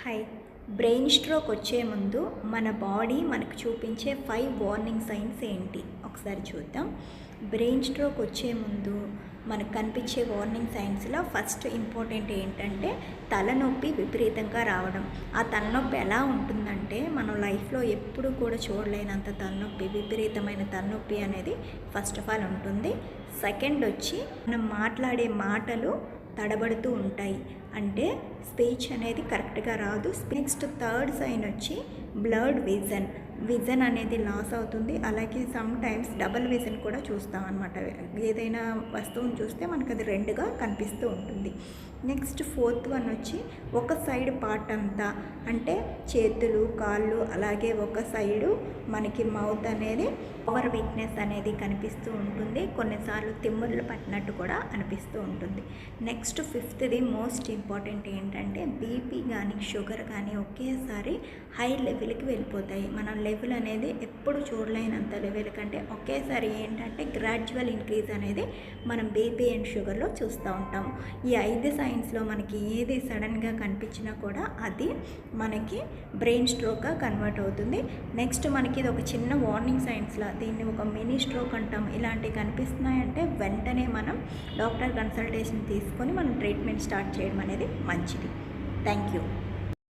Hi. Brain stroke వచ్చే ముందు మన బాడీ మనకు చూపించే 5 వార్నింగ్ సైన్స్ ఏంటి ఒకసారి చూద్దాం. బ్రెయిన్ స్ట్రోక్ వచ్చే ముందు మనకు కనిపించే వార్నింగ్ సైన్స్లో ఫస్ట్ ఇంపార్టెంట్ ఏంటంటే తలనొప్పి విపరీతంగా రావడం. ఆ తలనొప్పి ఎలా ఉంటుందంటే మనం లైఫ్లో ఎప్పుడు కూడా చూడలేనంత తలనొప్పి, విపరీతమైన తలనొప్పి అనేది ఫస్ట్ ఆఫ్ ఆల్ ఉంటుంది. సెకండ్ వచ్చి మనం మాట్లాడే మాటలు తడబడుతూ ఉంటాయి, అంటే స్పీచ్ అనేది కరెక్ట్గా రాదు. నెక్స్ట్ థర్డ్ సైన్ వచ్చి బ్లర్డ్ విజన్ అనేది లాస్ అవుతుంది. అలాగే సమ్ టైమ్స్ డబల్ విజన్ కూడా చూస్తాం అన్నమాట. ఏదైనా వస్తువుని చూస్తే మనకు అది రెండుగా కనిపిస్తూ ఉంటుంది. నెక్స్ట్ ఫోర్త్ వన్ వచ్చి ఒక సైడ్ పార్ట్ అంతా, అంటే చేతులు, కాళ్ళు, అలాగే ఒక సైడు మనకి మౌత్ అనేది ఓవర్ వీక్నెస్ అనేది కనిపిస్తూ ఉంటుంది. కొన్నిసార్లు తిమ్ముళ్ళు పట్టినట్టు కూడా అనిపిస్తూ ఉంటుంది. నెక్స్ట్ ఫిఫ్త్ది మోస్ట్ ఇంపార్టెంట్ ఏంటంటే బీపీ కానీ షుగర్ కానీ ఒకేసారి హై లెవెల్కి వెళ్ళిపోతాయి. మనం లెవెల్ అనేది ఎప్పుడు చూడలేనంత లెవెల్ కంటే ఒకేసారి ఏంటంటే గ్రాడ్యువల్ ఇంక్రీజ్ అనేది మనం బీపీ అండ్ షుగర్లో చూస్తూ ఉంటాము. ఈ 5 సైన్స్లో మనకి ఏది సడన్గా కనిపించినా కూడా అది మనకి బ్రెయిన్ స్ట్రోక్గా కన్వర్ట్ అవుతుంది. నెక్స్ట్ మనకి ఇది ఒక చిన్న వార్నింగ్ సైన్స్లా, దీన్ని ఒక మినీ స్ట్రోక్ అంటాం. ఇలాంటివి కనిపిస్తున్నాయంటే వెంటనే మనం డాక్టర్ కన్సల్టేషన్ తీసుకొని మనం ట్రీట్మెంట్ స్టార్ట్ చేయడం అనేది మంచిది. Thank you.